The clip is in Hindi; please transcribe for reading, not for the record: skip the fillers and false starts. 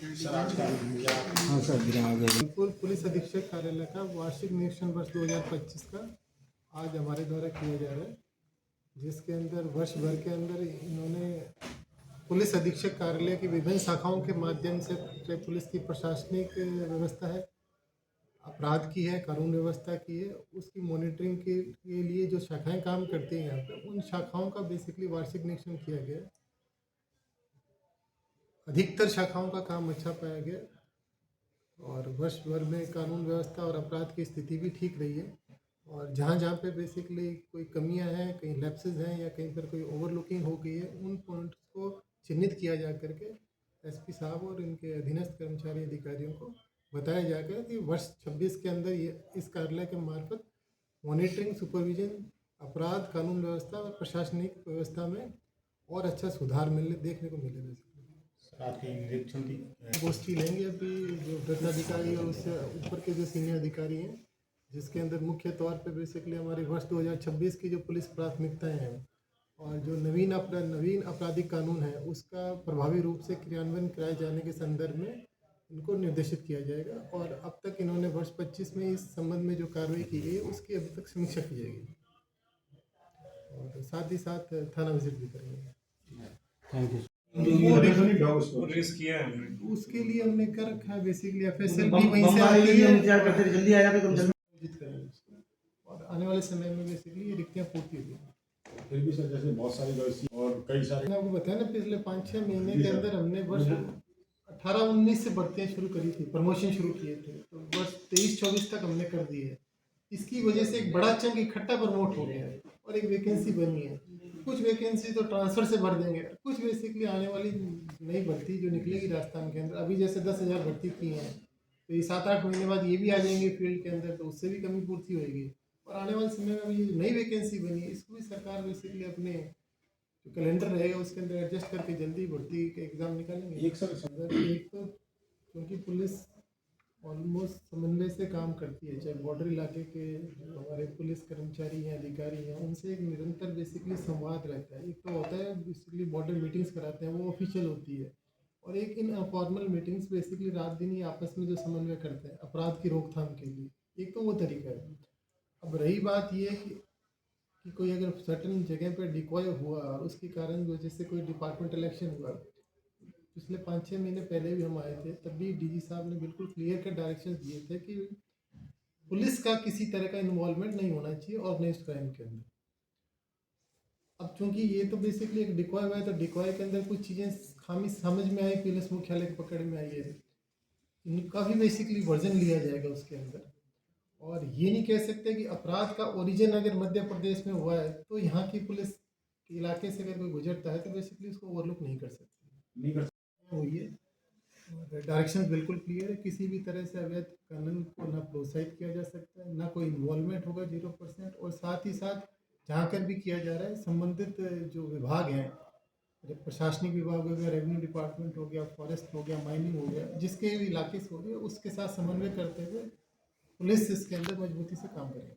हाँ सर, जयपुर पुलिस अधीक्षक कार्यालय का वार्षिक निरीक्षण वर्ष 2025 का आज हमारे द्वारा किया जा रहा है, जिसके अंदर वर्ष भर के अंदर इन्होंने पुलिस अधीक्षक कार्यालय की विभिन्न शाखाओं के माध्यम से पुलिस की प्रशासनिक व्यवस्था है, अपराध की है, कानून व्यवस्था की है, उसकी मॉनिटरिंग के लिए जो शाखाएं काम करती हैं यहाँ पे, उन शाखाओं का बेसिकली वार्षिक निरीक्षण किया गया। अधिकतर शाखाओं का काम अच्छा पाया गया और वर्ष भर में कानून व्यवस्था और अपराध की स्थिति भी ठीक रही है। और जहाँ जहाँ पे बेसिकली कोई कमियां हैं, कहीं लैप्सेस हैं या कहीं पर कोई ओवरलुकिंग हो गई है, उन पॉइंट्स को चिन्हित किया जा करके एसपी साहब और इनके अधीनस्थ कर्मचारी अधिकारियों को बताया जाकर कि वर्ष 26 के अंदर ये इस कार्यालय के मार्फत मॉनिटरिंग, सुपरविजन, अपराध, कानून व्यवस्था और प्रशासनिक व्यवस्था में और अच्छा सुधार देखने को मिलेगा। आपके निरीक्षण की गोष्ठी लेंगे अभी जो वृद्धाधिकारी और उससे ऊपर के जो सीनियर अधिकारी हैं, जिसके अंदर मुख्य तौर पे बेसिकली हमारे वर्ष 2026 की जो पुलिस प्राथमिकताएं हैं और जो नवीन आपराधिक कानून है उसका प्रभावी रूप से क्रियान्वयन कराए जाने के संदर्भ में इनको निर्देशित किया जाएगा। और अब तक इन्होंने वर्ष 25 में इस संबंध में जो कार्रवाई की गई है उसकी अभी तक समीक्षा की जाएगी और साथ ही साथ थाना विजिट भी करेंगे। Thank you. उसके लिए हमने कर रखा है बेसिकली एफएसएल भी वहीं से आती है, जल्दी आ जाते तो और आने वाले समय में बेसिकली ये रिक्तियाँ पूर्ति होगी। फिर भी सर जैसे बहुत सारी और कई सारे मैंने आपको बताया ना, पिछले 5-6 महीने के अंदर हमने वर्ष 18-19 से भर्तियाँ शुरू करी थी, प्रमोशन शुरू किए थे, तो वर्ष 23-24 तक हमने कर दी है। इसकी वजह से एक बड़ा चंक इकट्ठा प्रमोट हो गया है और एक वैकेंसी बनी है। कुछ वैकेंसी तो ट्रांसफ़र से भर देंगे, कुछ बेसिकली आने वाली नई भर्ती जो निकलेगी राजस्थान के अंदर, अभी जैसे 10,000 भर्ती की हैं तो ये 7-8 महीने बाद ये भी आ जाएंगे फील्ड के अंदर, तो उससे भी कमी पूर्ति होगी। और आने वाले समय में ये नई वैकेंसी बनी है, इसको भी सरकार बेसिकली अपने जो कैलेंडर रहेगा उसके अंदर एडजस्ट करके जल्दी भर्ती के एग्ज़ाम निकालेंगे। एक तो क्योंकि पुलिस ऑलमोस्ट समन्वय से काम करती है, चाहे बॉर्डर इलाके के जो हमारे पुलिस कर्मचारी हैं, अधिकारी हैं, उनसे एक निरंतर बेसिकली संवाद रहता है। एक तो होता है बेसिकली बॉर्डर मीटिंग्स कराते हैं, वो ऑफिशियल होती है, और एक इन फॉर्मल मीटिंग्स बेसिकली रात दिन ही आपस में जो समन्वय करते हैं अपराध की रोकथाम के लिए, एक तो वो तरीका है। अब रही बात ये कि कोई अगर सर्टन जगह पर डिकॉय हुआ और उसके कारण वजह से कोई डिपार्टमेंटल इलेक्शन हुआ, पिछले 5-6 महीने पहले भी हम आए थे, तब भी डीजी साहब ने बिल्कुल क्लियर कट डायरेक्शंस दिए थे कि पुलिस का किसी तरह का इन्वॉल्वमेंट नहीं होना चाहिए ऑर्गेनाइज्ड क्राइम के अंदर। अब चूंकि ये तो बेसिकली एक डिकॉय हुआ है, तो डिकॉय के अंदर कुछ चीज़ें खामी समझ में आई, पुलिस मुख्यालय की पकड़ में आई है, इनका भी बेसिकली वर्जन लिया जाएगा उसके अंदर। और ये नहीं कह सकते कि अपराध का ओरिजिन अगर मध्य प्रदेश में हुआ है तो यहाँ की पुलिस के इलाके से अगर कोई गुजरता है तो बेसिकली उसको ओवरलुक नहीं कर सकती। हुई है और डायरेक्शन बिल्कुल क्लियर है, किसी भी तरह से अवैध कानून को ना प्रोत्साहित किया जा सकता है, ना कोई इन्वॉल्वमेंट होगा 0%। और साथ ही साथ जहाँ कर भी किया जा रहा है संबंधित जो विभाग हैं, प्रशासनिक विभाग हो गया, रेवेन्यू डिपार्टमेंट हो गया, फॉरेस्ट हो गया, माइनिंग हो गया, जिसके भी इलाके से हो गया, उसके साथ समन्वय करते हुए पुलिस इसके अंदर मजबूती से काम करेगी।